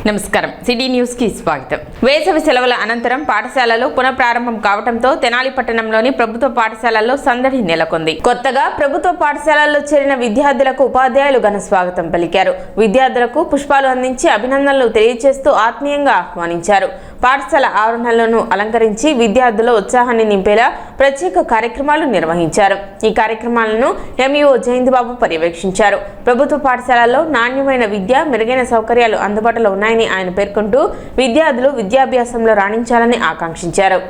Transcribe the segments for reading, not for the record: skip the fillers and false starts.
నమస్కారం city news కి స్వాగతం. వేసవి సెలవుల అనంతరం పాఠశాలలు పునఃప్రారంభం కావడంతో తెనాలి పట్టణంలోని ప్రభుత్వ పాఠశాలల్లో సందడి నెలకొంది. కొత్తగా ప్రభుత్వ పాఠశాలల్లో చేరిన విద్యార్థులకు ఉపాధ్యాయులు ఘన స్వాగతం పలికారు. విద్యార్థులకు పుష్పాలు అందించి అభినందనలు తెలియజేస్తూ ఆత్మీయంగా ఆహ్వానించారు. పాఠశాల ఆవరణలను అలంకరించి విద్యార్థుల ఉత్సాహాన్ని నింపేలా ప్రత్యేక కార్యక్రమాలు నిర్వహించారు. ఈ కార్యక్రమాలను ఎంఈఓ జయంతిబాబు పర్యవేక్షించారు. ప్రభుత్వ పాఠశాలల్లో నాణ్యమైన విద్య, మెరుగైన సౌకర్యాలు అందుబాటులో ఉన్నాయని ఆయన పేర్కొంటూ విద్యార్థులు విద్యాభ్యాసంలో రాణించాలని ఆకాంక్షించారు.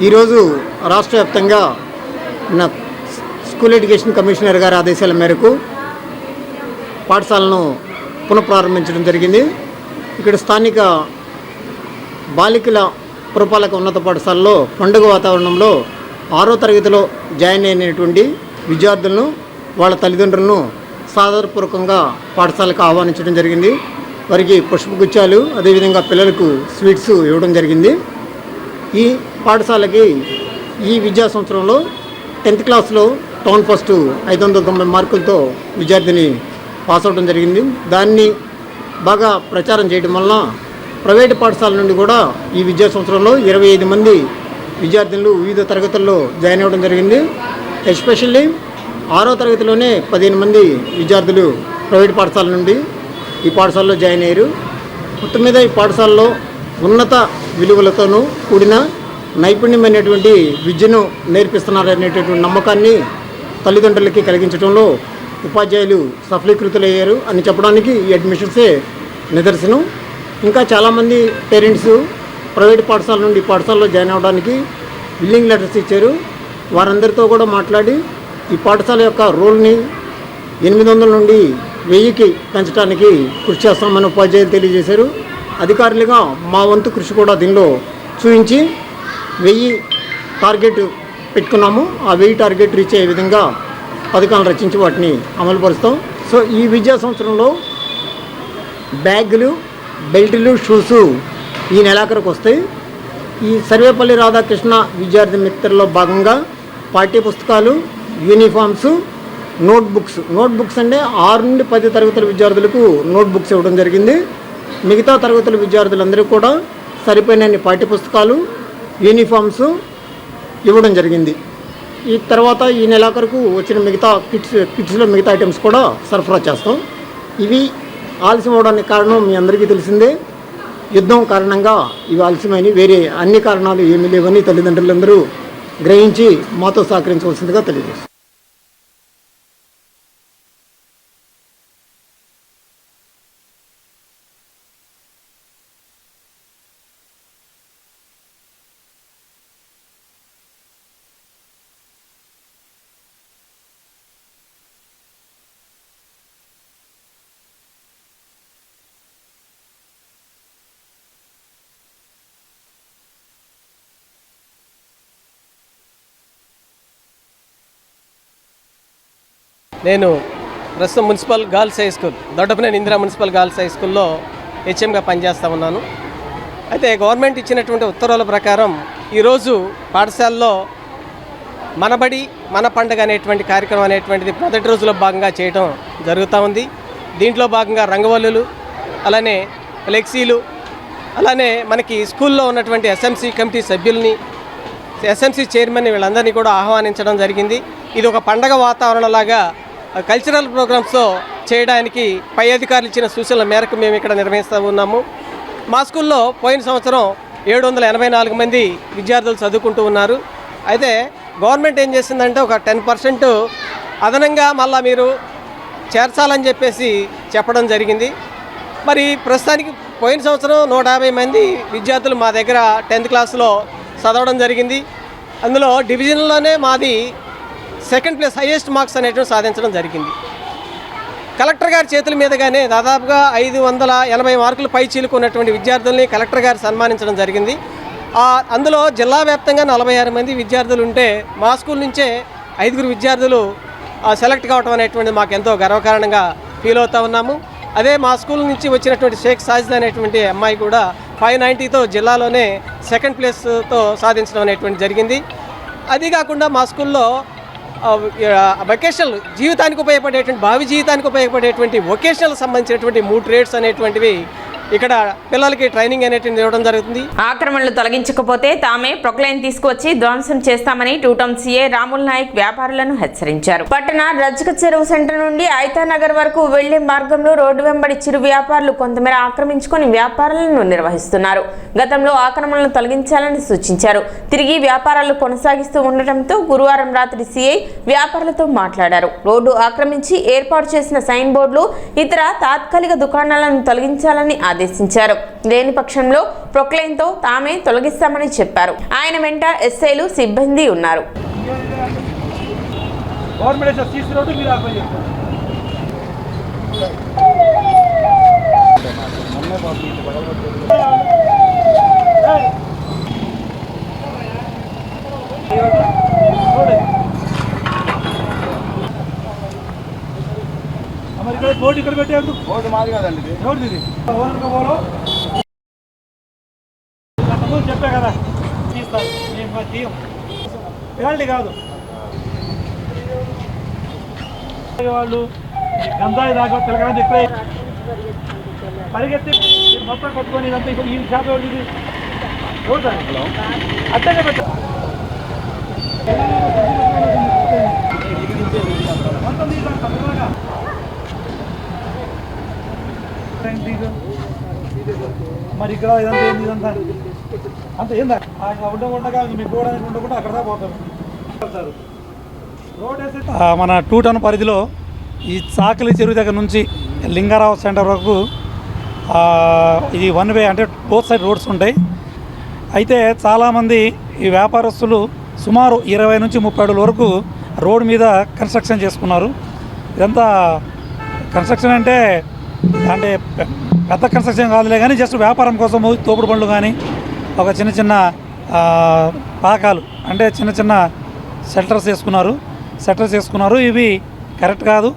ఈరోజు రాష్ట్ర వ్యాప్తంగా స్కూల్ ఎడ్యుకేషన్ కమిషనర్ గారి ఆదేశాల మేరకు పాఠశాలను పునఃప్రారంభించడం జరిగింది. ఇక్కడ స్థానిక బాలికల పురపాలక ఉన్నత పాఠశాలలో పండుగ వాతావరణంలో 6వ తరగతిలో జాయిన్ అయినటువంటి విద్యార్థులను వాళ్ళ తల్లిదండ్రులను సాదరపూర్వకంగా పాఠశాలకు ఆహ్వానించడం జరిగింది. వారికి పుష్పగుచ్చాలు, అదేవిధంగా పిల్లలకు స్వీట్స్ ఇవ్వడం జరిగింది. ఈ పాఠశాలకి ఈ విద్యా సంవత్సరంలో 10th క్లాస్లో టౌన్ ఫస్ట్ 590 మార్కులతో విద్యార్థిని పాస్ అవడం జరిగింది. దాన్ని బాగా ప్రచారం చేయడం వలన ప్రైవేటు పాఠశాల నుండి కూడా ఈ విద్యా సంవత్సరంలో 25 మంది విద్యార్థులు వివిధ తరగతుల్లో జాయిన్ అవ్వడం జరిగింది. ఎస్పెషల్లీ 6వ తరగతిలోనే 15 మంది విద్యార్థులు ప్రైవేటు పాఠశాల నుండి ఈ పాఠశాలలో జాయిన్ అయ్యారు. మొత్తం మీద ఈ పాఠశాలలో ఉన్నత విలువలతోనూ కూడిన నైపుణ్యమైనటువంటి విద్యను నేర్పిస్తున్నారనేటటువంటి నమ్మకాన్ని తల్లిదండ్రులకి కలిగించడంలో ఉపాధ్యాయులు సఫలీకృతులయ్యారు అని చెప్పడానికి ఈ అడ్మిషన్సే నిదర్శనం. ఇంకా చాలామంది పేరెంట్స్ ప్రైవేట్ పాఠశాల నుండి పాఠశాలలో జాయిన్ అవ్వడానికి విల్లింగ్ లెటర్స్ ఇచ్చారు. వారందరితో కూడా మాట్లాడి ఈ పాఠశాల యొక్క రోల్ని 800 నుండి 1000కి పెంచడానికి కృషి చేస్తామని ఉపాధ్యాయులు తెలియజేశారు. అధికారులుగా మా వంతు కృషి కూడా దీనిలో చూపించి 1000 టార్గెట్ పెట్టుకున్నాము. ఆ 1000 టార్గెట్ రీచ్ అయ్యే విధంగా పథకాలు రచించి వాటిని అమలుపరుస్తాం. సో ఈ విద్యా సంవత్సరంలో బ్యాగులు, బెల్టులు, షూసు ఈ నెలాఖరుకు వస్తాయి. ఈ సర్వేపల్లి రాధాకృష్ణ విద్యార్థి మిత్రలో భాగంగా పాఠ్య పుస్తకాలు, యూనిఫామ్స్, నోట్బుక్స్ అంటే 6 నుండి 10 తరగతుల విద్యార్థులకు నోట్బుక్స్ ఇవ్వడం జరిగింది. మిగతా తరగతుల విద్యార్థులందరికీ కూడా సరిపోయినన్ని పాఠ్య పుస్తకాలు, యూనిఫామ్స్ ఇవ్వడం జరిగింది. ఈ తర్వాత ఈ నెలాఖరుకు వచ్చిన మిగతా కిట్స్లో మిగతా ఐటమ్స్ కూడా సరఫరా చేస్తాం. ఇవి ఆలస్యం అవడానికి కారణం మీ అందరికీ తెలిసిందే. యుద్ధం కారణంగా ఇవి ఆలస్యమైనవి. వేరే అన్ని కారణాలు ఏమీ లేవని తల్లిదండ్రులందరూ గ్రహించి మాతో సహకరించవలసిందిగా తెలియజేస్తాం. నేను ప్రస్తుతం municipal girls high school Doddapaneni Indira municipal girls high స్కూల్లో హెచ్ఎంగా పనిచేస్తూ ఉన్నాను. అయితే గవర్నమెంట్ ఇచ్చినటువంటి ఉత్తర్వుల ప్రకారం ఈరోజు పాఠశాలలో మనబడి మన పండుగ అనేటువంటి కార్యక్రమం అనేటువంటిది మొదటి రోజులో భాగంగా చేయడం జరుగుతూ ఉంది. దీంట్లో భాగంగా రంగవల్లులు, అలానే ఫ్లెక్సీలు, అలానే మనకి స్కూల్లో ఉన్నటువంటి ఎస్ఎంసీ కమిటీ సభ్యుల్ని, ఎస్ఎంసీ చైర్మన్ని వీళ్ళందరినీ కూడా ఆహ్వానించడం జరిగింది. ఇది ఒక పండగ వాతావరణంలాగా కల్చరల్ ప్రోగ్రామ్స్తో చేయడానికి పై అధికారులు ఇచ్చిన సూచనల మేరకు మేము ఇక్కడ నిర్వహిస్తూ ఉన్నాము. మా స్కూల్లో పోయిన సంవత్సరం 784 మంది విద్యార్థులు చదువుకుంటూ ఉన్నారు. అయితే గవర్నమెంట్ ఏం చేసిందంటే ఒక 10% అదనంగా మళ్ళీ మీరు చేర్చాలని చెప్పేసి చెప్పడం జరిగింది. మరి ప్రస్తుతానికి పోయిన సంవత్సరం 150 మంది విద్యార్థులు మా దగ్గర 10th క్లాస్లో చదవడం జరిగింది. అందులో డివిజన్లోనే మాది సెకండ్ ప్లేస్, హైయెస్ట్ మార్క్స్ అనేటువంటి సాధించడం జరిగింది. కలెక్టర్ గారి చేతుల మీదుగానే దాదాపుగా 580 మార్కులు పై చీలుకున్నటువంటి విద్యార్థుల్ని కలెక్టర్ గారు సన్మానించడం జరిగింది. అందులో జిల్లా వ్యాప్తంగా 46 మంది విద్యార్థులు ఉంటే మా స్కూల్ నుంచే 5 విద్యార్థులు సెలెక్ట్ కావడం అనేటువంటి మాకు ఎంతో గర్వకారణంగా ఫీల్ అవుతూ ఉన్నాము. అదే మా స్కూల్ నుంచి వచ్చినటువంటి షేక్ సాజిద్ అనేటువంటి అమ్మాయి కూడా 590తో జిల్లాలోనే సెకండ్ ప్లేస్తో సాధించడం అనేటువంటి జరిగింది. అది కాకుండా మా స్కూల్లో వొకేషనల్ జీవితానికి ఉపయోగపడేటువంటి, భావి జీవితానికి ఉపయోగపడేటువంటి వొకేషనల్ సంబంధించినటువంటి 3 ట్రేడ్స్ అనేటువంటివి ఇక్కడ పిల్లలకి ట్రైనింగ్ అనేటువంటి ఇవ్వడం జరుగుతుంది. ఆక్రమణలు తొలగించకపోతే తామే ప్రొక్లైన్ తీసుకువచ్చి ధ్వంసం చేస్తామని టూటౌన్ సీఏ రాముల్ నాయక్ వ్యాపారులను హెచ్చరించారు. పట్టణ రజ్క చెరువు సెంటర్ నుండి ఐతానగర్ వరకు వెళ్లే మార్గంలో రోడ్డు వెంబడి చిరు వ్యాపారులు కొంతమేర ఆక్రమించుకొని వ్యాపారాలను నిర్వహిస్తున్నారు. గతంలో ఆక్రమణలను తొలగించాలని సూచించారు. తిరిగి వ్యాపారాలు కొనసాగిస్తూ ఉండటంతో గురువారం రాత్రి సీఐ వ్యాపారులతో మాట్లాడారు. రోడ్డు ఆక్రమించి ఏర్పాటు చేసిన సైన్ బోర్డులు, ఇతర తాత్కాలిక దుకాణాలను తొలగించాలని ఆదేశించారు. లేని పక్షంలో ప్రొక్లైన్తో తామే తొలగిస్తామని చెప్పారు. ఆయన వెంట ఎస్ఐలు, సిబ్బంది ఉన్నారు. బోర్డు ఇక్కడ పెట్టేందుకు బోర్డు మాది కాదండి, రోడ్డు ఇది చెప్పే కదా తీస్తారు. మేము తీయం, పెనాల్టీ కాదు. వాళ్ళు గంజాయి దాకా పిల్లగానే ఎక్కువ పరిగెత్తి మొత్తం కొట్టుకొని ఇదంతా ఇప్పుడు ఈ షాప్ ఇది రోడ్డు అట్టనే పెట్ట మొత్తం తీసుకుంటాం. మరి ఇక్కడ ఇదంతా ఏంది, ఇదంతా అంత ఏందా ఉండకుండా మీకు పోవడానికి ఉండకుండా అక్కడ పోతారు. రోడ్ మన టూటౌన్ పరిధిలో ఈ చాకలి చెరువు దగ్గర నుంచి లింగారావు సెంటర్ వరకు ఇది 1 వే, అంటే బోత్ సైడ్ రోడ్స్ ఉంటాయి. అయితే చాలామంది ఈ వ్యాపారస్తులు సుమారు 20 నుంచి 30 అడుగుల వరకు రోడ్ మీద కన్స్ట్రక్షన్ చేసుకున్నారు. ఇదంతా కన్స్ట్రక్షన్ అంటే పెద్ద కన్స్ట్రక్షన్ కాదులే కానీ జస్ట్ వ్యాపారం కోసం తోపుడు బండ్లు కానీ ఒక చిన్న చిన్న పాకాలు, అంటే చిన్న చిన్న షెల్టర్స్ వేసుకున్నారు. ఇవి కరెక్ట్ కాదు.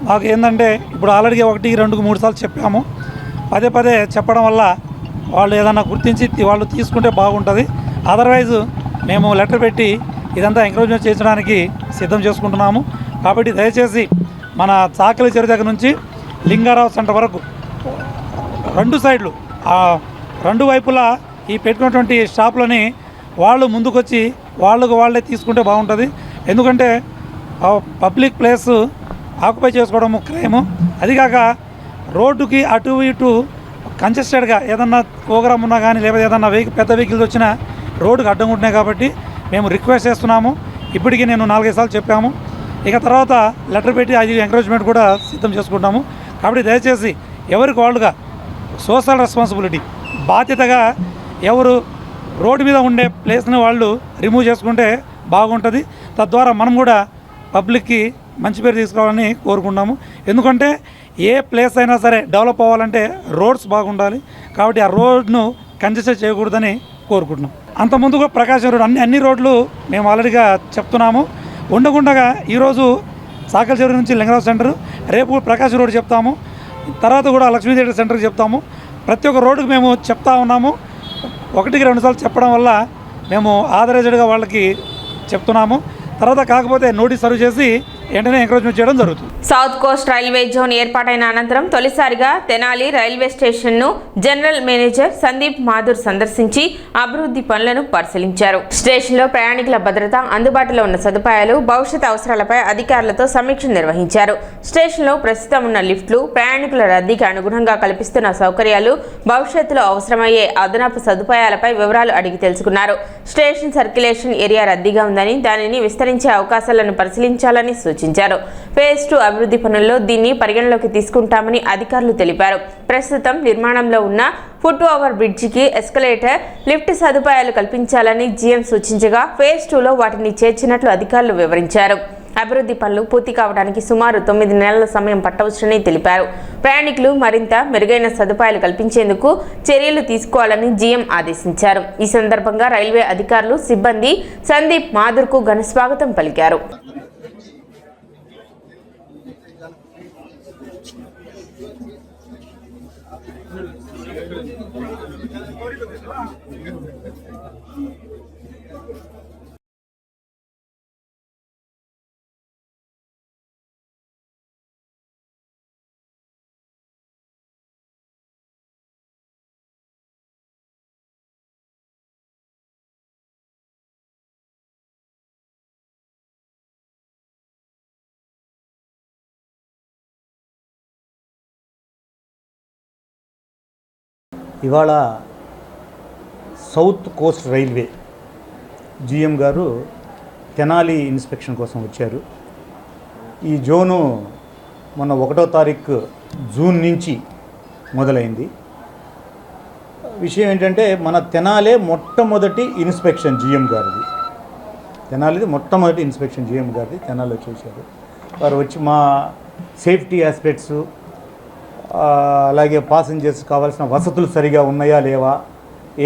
మాకు ఏంటంటే ఇప్పుడు ఆల్రెడీ 1, 2, 3 సార్లు చెప్పాము. పదే చెప్పడం వల్ల వాళ్ళు ఏదన్నా గుర్తించి వాళ్ళు తీసుకుంటే బాగుంటుంది. అదర్వైజ్ మేము లెటర్ పెట్టి ఇదంతా ఎంకరేజ్మెంట్ చేయించడానికి సిద్ధం చేసుకుంటున్నాము. కాబట్టి దయచేసి మన చాకలి చెరువు దగ్గర నుంచి లింగారావు సెంటర్ వరకు 2 సైడ్లు 2 వైపులా ఈ పెట్టుకున్నటువంటి షాపులని వాళ్ళు ముందుకొచ్చి వాళ్ళే తీసుకుంటే బాగుంటుంది. ఎందుకంటే పబ్లిక్ ప్లేస్ ఆక్యుపై చేసుకోవడం క్రైము. అదికాక రోడ్డుకి అటు ఇటు కంజెస్టెడ్గా ఏదన్నా ప్రోగ్రామ్ ఉన్నా కానీ లేకపోతే ఏదన్నా పెద్ద వెహికల్స్ వచ్చినా రోడ్డుకి అడ్డం ఉంటున్నాయి. కాబట్టి మేము రిక్వెస్ట్ చేస్తున్నాము. ఇప్పటికీ నేను 4-5 సార్లు చెప్పాము. ఇక తర్వాత లెటర్ పెట్టి అది ఎంకరేజ్మెంట్ కూడా సిద్ధం చేసుకుంటాము. కాబట్టి దయచేసి ఎవరికి వాళ్ళుగా సోషల్ రెస్పాన్సిబిలిటీ బాధ్యతగా ఎవరు రోడ్డు మీద ఉండే ప్లేస్ని వాళ్ళు రిమూవ్ చేసుకుంటే బాగుంటుంది. తద్వారా మనం కూడా పబ్లిక్కి మంచి పేరు తీసుకోవాలని కోరుకుంటాము. ఎందుకంటే ఏ ప్లేస్ అయినా సరే డెవలప్ అవ్వాలంటే రోడ్స్ బాగుండాలి. కాబట్టి ఆ రోడ్ను కంజెస్ట్ చేయకూడదని కోరుకుంటున్నాం. అంతకుముందుగా ప్రకాశం రోడ్ అన్ని రోడ్లు మేము ఆల్రెడీగా చెప్తున్నాము. ఉండకుండగా ఈరోజు చాకలి చెరువు నుంచి లింగరావు సెంటర్, రేపు ప్రకాశం రోడ్ చెప్తాము, తర్వాత కూడా లక్ష్మీ థియేటర్ సెంటర్కి చెప్తాము. ప్రతి ఒక్క రోడ్డుకు మేము చెప్తా ఉన్నాము. 1-2 సార్లు చెప్పడం వల్ల మేము ఆథరైజ్డ్గా వాళ్ళకి చెప్తున్నాము. తర్వాత కాకపోతే నోటీస్ సర్వ్ చేసి వెంటనే ఎంకరేజ్మెంట్ చేయడం జరుగుతుంది. సౌత్ కోస్ట్ రైల్వే జోన్ ఏర్పాటైన అనంతరం తొలిసారిగా తెనాలి రైల్వే స్టేషన్ను జనరల్ మేనేజర్ సందీప్ మాథుర్ సందర్శించి అభివృద్ధి పనులను పరిశీలించారు. స్టేషన్లో ప్రయాణికుల భద్రత, అందుబాటులో ఉన్న సదుపాయాలు, భవిష్యత్ అవసరాలపై అధికారులతో సమీక్ష నిర్వహించారు. స్టేషన్లో ప్రస్తుతం ఉన్న లిఫ్ట్లు, ప్రయాణికుల రద్దీకి అనుగుణంగా కల్పిస్తున్న సౌకర్యాలు, భవిష్యత్తులో అవసరమయ్యే అదనపు సదుపాయాలపై వివరాలు అడిగి తెలుసుకున్నారు. స్టేషన్ సర్క్యులేషన్ ఏరియా రద్దీగా ఉందని దానిని విస్తరించే అవకాశాలను పరిశీలించాలని సూచించారు. ఫేజ్ 2 అభివృద్ధి పనుల్లో దీన్ని పరిగణలోకి తీసుకుంటామని అధికారులు తెలిపారు. ప్రస్తుతం నిర్మాణంలో ఉన్న ఫుట్ ఓవర్ బ్రిడ్జికి ఎస్కలేటర్, లిఫ్ట్ సదుపాయాలు కల్పించాలని జీఎం సూచించగా ఫేజ్ 2లో వాటిని చేర్చినట్లు అధికారులు వివరించారు. అభివృద్ధి పనులు పూర్తి కావడానికి సుమారు 9 నెలల సమయం పట్టవచ్చని తెలిపారు. ప్రయాణికులు మరింత మెరుగైన సదుపాయాలు కల్పించేందుకు చర్యలు తీసుకోవాలని జీఎం ఆదేశించారు. ఈ సందర్భంగా రైల్వే అధికారులు, సిబ్బంది సందీప్ మాథుర్కు ఘన స్వాగతం పలికారు. ఇవాళ సౌత్ కోస్ట్ రైల్వే జీఎం గారు తెనాలి ఇన్స్పెక్షన్ కోసం వచ్చారు. ఈ జోను మొన్న 1వ తారీఖు జూన్ నుంచి మొదలైంది. విషయం ఏంటంటే మన తెనాలే మొట్టమొదటి ఇన్స్పెక్షన్ జీఎం గారిది. తెనాలిది మొట్టమొదటి ఇన్స్పెక్షన్ జీఎం గారిది తెనాలిలో చేశారు. వారు వచ్చి మా సేఫ్టీ ఆస్పెక్ట్స్, అలాగే పాసింజర్స్ కావాల్సిన వసతులు సరిగా ఉన్నాయా లేవా,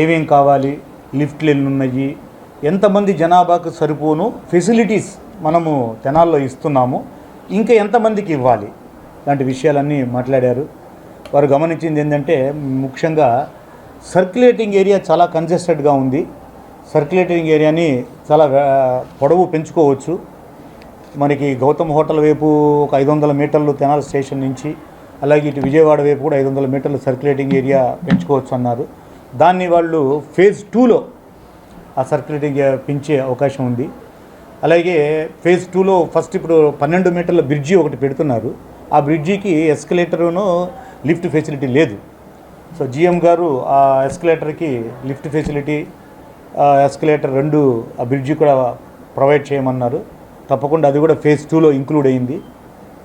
ఏమేం కావాలి, లిఫ్ట్లు ఎన్ని ఉన్నాయి, ఎంతమంది జనాభాకు సరిపోను ఫెసిలిటీస్ మనము తెనాల్లో ఇస్తున్నాము, ఇంకా ఎంతమందికి ఇవ్వాలి, లాంటి విషయాలన్నీ మాట్లాడారు. వారు గమనించింది ఏంటంటే ముఖ్యంగా సర్క్యులేటింగ్ ఏరియా చాలా కంజెస్టెడ్గా ఉంది. సర్క్యులేటింగ్ ఏరియాని చాలా పొడవు పెంచుకోవచ్చు. మనకి గౌతమ్ హోటల్ వైపు ఒక 500 మీటర్లు తెనాలి స్టేషన్ నుంచి, అలాగే ఇటు విజయవాడ వైపు కూడా 500 మీటర్లు సర్క్యులేటింగ్ ఏరియా పెంచుకోవచ్చు అన్నారు. దాన్ని వాళ్ళు ఫేజ్ 2లో ఆ సర్క్యులేటింగ్ ఏరియా పెంచే అవకాశం ఉంది. అలాగే ఫేజ్ 2లో ఫస్ట్ ఇప్పుడు 12 మీటర్ల బ్రిడ్జి ఒకటి పెడుతున్నారు. ఆ బ్రిడ్జికి ఎస్కలేటరును లిఫ్ట్ ఫెసిలిటీ లేదు. సో జీఎం గారు ఆ ఎస్కలేటర్కి లిఫ్ట్ ఫెసిలిటీ, ఎస్కలేటర్ 2 ఆ బ్రిడ్జి కూడా ప్రొవైడ్ చేయమన్నారు. తప్పకుండా అది కూడా ఫేజ్ 2లో ఇంక్లూడ్ అయింది.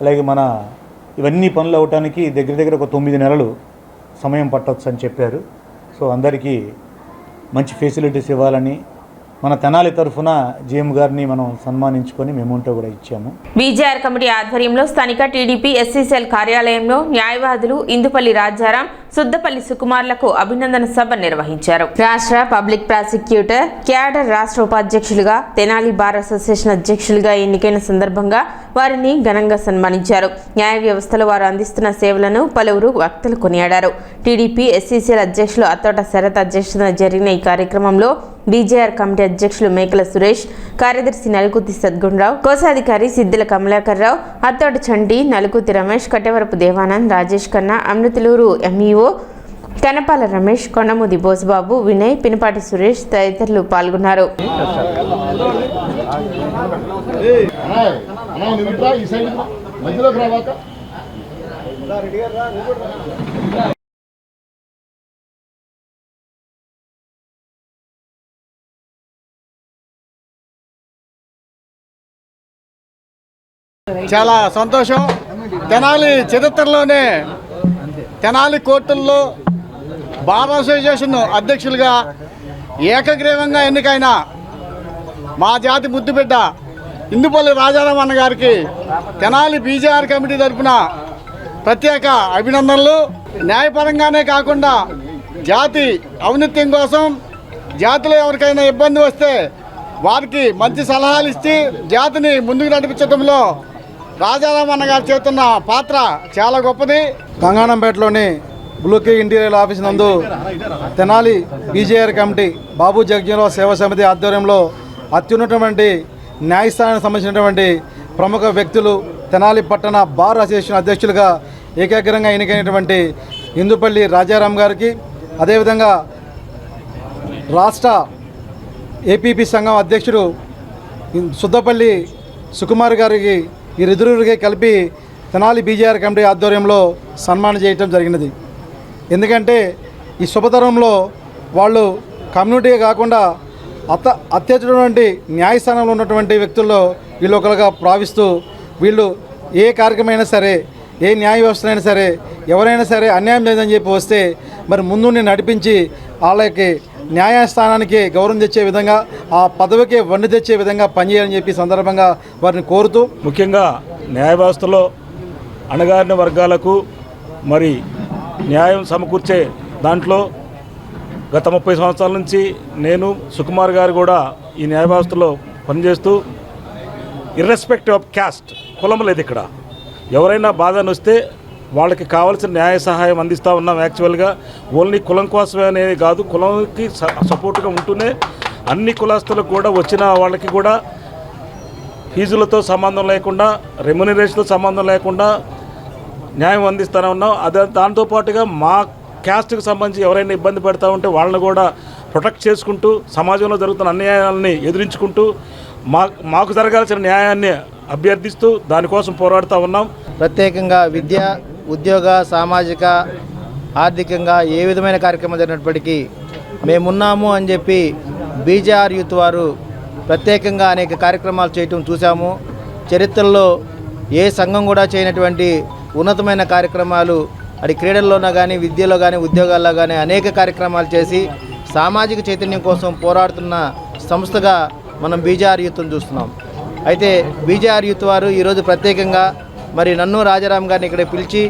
అలాగే మన ఇవన్నీ పనులు అవటానికి దగ్గర ఒక 9 నెలలు సమయం పట్టవచ్చు అని చెప్పారు. సో అందరికీ మంచి ఫెసిలిటీస్ ఇవ్వాలని మన తెనాలి తరఫున జీఎం గారిని మనం సన్మానించుకొని మెమోంటో కూడా ఇచ్చాము. బీజేఆర్ కమిటీ ఆధ్వర్యంలో స్థానిక టీడీపీ ఎస్సీ సెల్ కార్యాలయంలో న్యాయవాదులు ఇందుపల్లి రాజారాం, సుద్దపల్లి సుకుమార్లకు అభినందన సభ నిర్వహించారు. రాష్ట్ర పబ్లిక్ ప్రాసిక్యూటర్ క్యాడర్ రాష్ట్ర ఉపాధ్యక్షులుగా, తెనాలి బార్ అసోసియేషన్ అధ్యక్షులుగా ఎన్నికైన సందర్భంగా వారిని ఘనంగా సన్మానించారు. న్యాయ వ్యవస్థలో వారు అందిస్తున్న సేవలను పలువురు వక్తలు కొనియాడారు. టీడీపీ ఎస్సీసీఎల్ అధ్యక్షులు అత్తోట శరత్ అధ్యక్షతన జరిగిన ఈ కార్యక్రమంలో బీజేఆర్ కమిటీ అధ్యక్షులు మేకల సురేష్, కార్యదర్శి నలుకుతి సద్గుణరావు, కోశాధికారి సిద్దిల కమలాకర్రావు, అత్తోట చంటి, నలుకుతి రమేష్, కట్టెవరపు దేవానంద్, రాజేష్ ఖన్నా, అమృతలూరు ఎంఈఓ కనపాల రమేష్, కొండమూది బోసుబాబు, వినయ్, పినపాటి సురేష్ తదితరులు పాల్గొన్నారు. చాలా సంతోషం. తెనాలి చరిత్రలోనే తెనాలి కోర్టుల్లో బార్ అసోసియేషన్ అధ్యక్షులుగా ఏకగ్రీవంగా ఎన్నికైన మా జాతి ముద్దుబిడ్డ ఇందుపల్లి రాజారాం అన్న గారికి తెనాలి బీజేఆర్ కమిటీ తరఫున ప్రత్యేక అభినందనలు. న్యాయపరంగానే కాకుండా జాతి ఔన్నత్యం కోసం, జాతిలో ఎవరికైనా ఇబ్బంది వస్తే వారికి మంచి సలహాలు ఇచ్చి జాతిని ముందుకు నడిపించడంలో రాజారాం అన్న గారు చేస్తున్న పాత్ర చాలా గొప్పది. గంగానంపేటలోని బ్లూకే ఇంటీరియర్ ఆఫీస్ నందు తెనాలి బీజేఆర్ కమిటీ బాబు జగజ్జీవనరావు సేవా సమితి ఆధ్వర్యంలో అత్యున్నతమైన న్యాయస్థానానికి సంబంధించినటువంటి ప్రముఖ వ్యక్తులు, తెనాలి పట్టణ బార్ అసోసియేషన్ అధ్యక్షులుగా ఏకాగ్రంగా ఎన్నికైనటువంటి ఇందుపల్లి రాజారాం గారికి, అదేవిధంగా రాష్ట్ర ఏపీపీ సంఘం అధ్యక్షుడు సుద్దపల్లి సుకుమార్ గారికి వీరిద్దరికి కలిపి తెనాలి బీజేఆర్ కమిటీ ఆధ్వర్యంలో సన్మానం చేయటం జరిగినది. ఎందుకంటే ఈ శుభతరంలో వాళ్ళు కమ్యూనిటీగా కాకుండా అత్యధికమైనటువంటి న్యాయస్థానంలో ఉన్నటువంటి వ్యక్తుల్లో వీళ్ళు ఒకరుగా భావిస్తూ వీళ్ళు ఏ కార్యక్రమమైనా సరే, ఏ న్యాయ వ్యవస్థనైనా సరే, ఎవరైనా సరే అన్యాయం లేదని చెప్పి వస్తే మరి ముందుని నడిపించి వాళ్ళకి న్యాయస్థానానికి గౌరవం తెచ్చే విధంగా, ఆ పదవికి వన్నె తెచ్చే విధంగా పనిచేయాలని చెప్పి సందర్భంగా వారిని కోరుతూ, ముఖ్యంగా న్యాయ వ్యవస్థలో అణగారిన వర్గాలకు మరి న్యాయం సమకూర్చే దాంట్లో గత 30 సంవత్సరాల నుంచి నేను, సుకుమార్ గారు కూడా ఈ న్యాయ వ్యవస్థలో పనిచేస్తూ ఇర్రెస్పెక్టివ్ ఆఫ్ క్యాస్ట్, కులం లేదు ఇక్కడ. ఎవరైనా బాధను వస్తే వాళ్ళకి కావాల్సిన న్యాయ సహాయం అందిస్తూ ఉన్నాం. యాక్చువల్గా ఓన్లీ కులం కోసమే అనేది కాదు, కులంకి సపోర్ట్గా ఉంటూనే అన్ని కులస్తులకు కూడా వచ్చిన వాళ్ళకి కూడా ఫీజులతో సంబంధం లేకుండా, రెమ్యునరేషన్తో సంబంధం లేకుండా న్యాయం అందిస్తూనే ఉన్నాం. అదే దాంతోపాటుగా మా క్యాస్ట్కి సంబంధించి ఎవరైనా ఇబ్బంది పెడతా ఉంటే వాళ్ళని కూడా ప్రొటెక్ట్ చేసుకుంటూ, సమాజంలో జరుగుతున్న అన్యాయాలని ఎదిరించుకుంటూ మాకు జరగాల్సిన న్యాయాన్ని అభ్యర్థిస్తూ దానికోసం పోరాడుతూ ఉన్నాం. ప్రత్యేకంగా విద్య, ఉద్యోగ, సామాజిక, ఆర్థికంగా ఏ విధమైన కార్యక్రమం జరిగినప్పటికీ మేమున్నాము అని చెప్పి బీజేఆర్ యూత్ వారు ప్రత్యేకంగా అనేక కార్యక్రమాలు చేయటం చూసాము. చరిత్రలో ఏ సంఘం కూడా చేయనటువంటి ఉన్నతమైన కార్యక్రమాలు అది క్రీడల్లోనా కానీ, విద్యలో కానీ, ఉద్యోగాల్లో కానీ అనేక కార్యక్రమాలు చేసి సామాజిక చైతన్యం కోసం పోరాడుతున్న సంస్థగా మనం బీజేఆర్ యూత్ను చూస్తున్నాం. అయితే బీజేఆర్ యూత్ వారు ఈరోజు ప్రత్యేకంగా మరి నన్ను రాజారాం గారిని ఇక్కడ పిలిచి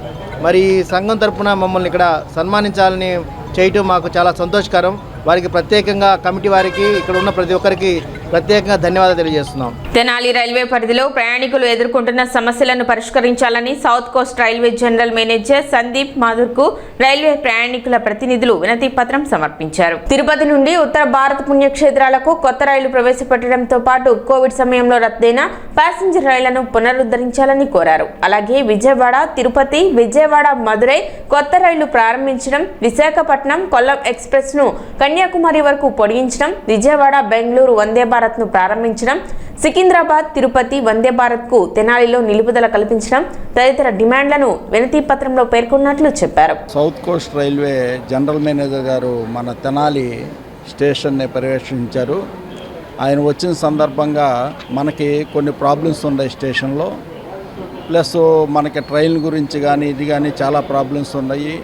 మరి ఈ సంఘం తరఫున మమ్మల్ని ఇక్కడ సన్మానించాలని చేయటం మాకు చాలా సంతోషకరం. వారికి ప్రత్యేకంగా కమిటీ వారికి, ఇక్కడ ఉన్న ప్రతి ఒక్కరికి ప్రత్యేకంగా ధన్యవాదాలు తెలియజేస్తున్నాం. తెనాలి రైల్వే పరిధిలో ప్రయాణికులు ఎదుర్కొంటున్న సమస్యలను పరిష్కరించాలని south coast railway general manager Sandeep మాథుర్కు రైల్వే ప్రయాణికుల ప్రతినిధులు వినతి పత్రం సమర్పించారు. తిరుపతి నుండి ఉత్తర భారత పుణ్యక్షేత్రాలకు కొత్త రైలు ప్రవేశపెట్టడంతో పాటు కోవిడ్ సమయంలో రద్దయిన ప్యాసింజర్ రైళ్లను పునరుద్ధరించాలని కోరారు. అలాగే విజయవాడ, తిరుపతి, విజయవాడ, మదురై కొత్త రైళ్లు ప్రారంభించడం, విశాఖపట్నం, కొల్లం ఎక్స్ప్రెస్ ను కన్యాకుమారి వరకు పొడిగించడం, విజయవాడ, బెంగళూరు వందే భారత్ ను ప్రారంభించడం, సికింద్రాబాద్, తిరుపతి వందే భారత్ కు తెనాలిలో నిలుపుదల కల్పించడం తదితర డిమాండ్లను వినతి పత్రంలో పేర్కొన్నట్లు చెప్పారు. South coast railway general manager గారు మన తెనాలి స్టేషన్ని పర్యవేక్షించారు. ఆయన వచ్చిన సందర్భంగా మనకి కొన్ని ప్రాబ్లమ్స్ ఉన్నాయి స్టేషన్లో, ప్లస్ మనకి ట్రైన్ గురించి కానీ ఇది కానీ చాలా ప్రాబ్లమ్స్ ఉన్నాయి.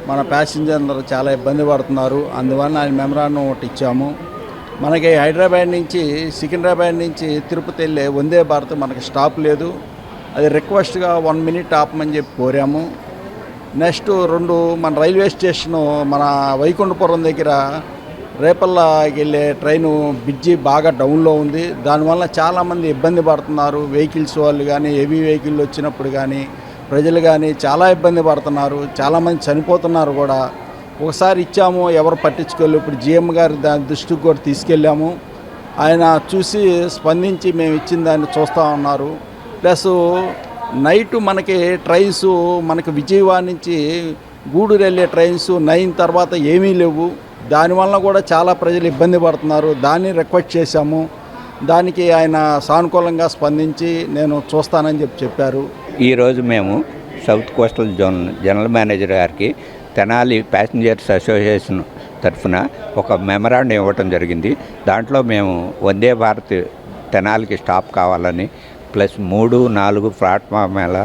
మన ప్యాసింజర్లు చాలా ఇబ్బంది పడుతున్నారు. అందువల్ల ఆయన మెమరాండం ఒకటి ఇచ్చాము. మనకి హైదరాబాద్ నుంచి, సికింద్రాబాద్ నుంచి తిరుపతి వెళ్ళే వందే భారత్ మనకి స్టాప్ లేదు. అది రిక్వెస్ట్గా 1 minute ఆపమని చెప్పి కోరాము. నెక్స్ట్ 2 మన రైల్వే స్టేషను మన వైకుంఠపురం దగ్గర రేపల్లాకి వెళ్ళే ట్రైను బ్రిడ్జి బాగా డౌన్లో ఉంది. దానివల్ల చాలామంది ఇబ్బంది పడుతున్నారు. వెహికల్స్ వాళ్ళు కానీ హెవీ వెహికల్ వచ్చినప్పుడు కానీ ప్రజలు కానీ చాలా ఇబ్బంది పడుతున్నారు. చాలామంది చనిపోతున్నారు కూడా. ఒకసారి ఇచ్చాము, ఎవరు పట్టించుకోలేదు. ఇప్పుడు జీఎం గారి దాని దృష్టికి కూడా తీసుకెళ్ళాము. ఆయన చూసి స్పందించి మేము ఇచ్చిన దాన్ని చూస్తూ ఉన్నారు. ప్లస్ నైటు మనకి ట్రైన్స్ మనకి విజయవాడ నుంచి గూడూరు వెళ్ళే ట్రైన్స్ 9 తర్వాత ఏమీ లేవు. దానివల్ల కూడా చాలా ప్రజలు ఇబ్బంది పడుతున్నారు. దాన్ని రిక్వెస్ట్ చేశాము. దానికి ఆయన సానుకూలంగా స్పందించి నేను చూస్తానని చెప్పారు. ఈరోజు మేము south coastal zone general manager గారికి తెనాలి ప్యాసింజర్స్ అసోసియేషన్ తరఫున ఒక మెమరాండం ఇవ్వటం జరిగింది. దాంట్లో మేము వందే భారత్ తెనాలికి స్టాప్ కావాలని, ప్లస్ 3, 4 ప్లాట్ఫామ్ మీద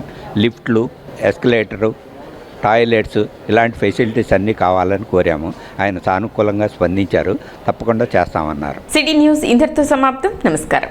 లిఫ్ట్లు, ఎస్కలేటరు, టాయిలెట్స్ ఇలాంటి ఫెసిలిటీస్ అన్నీ కావాలని కోరాము. ఆయన సానుకూలంగా స్పందించారు. తప్పకుండా చేస్తామన్నారు. సిటీ న్యూస్ ఇంతటితో సమాప్తం. నమస్కారం.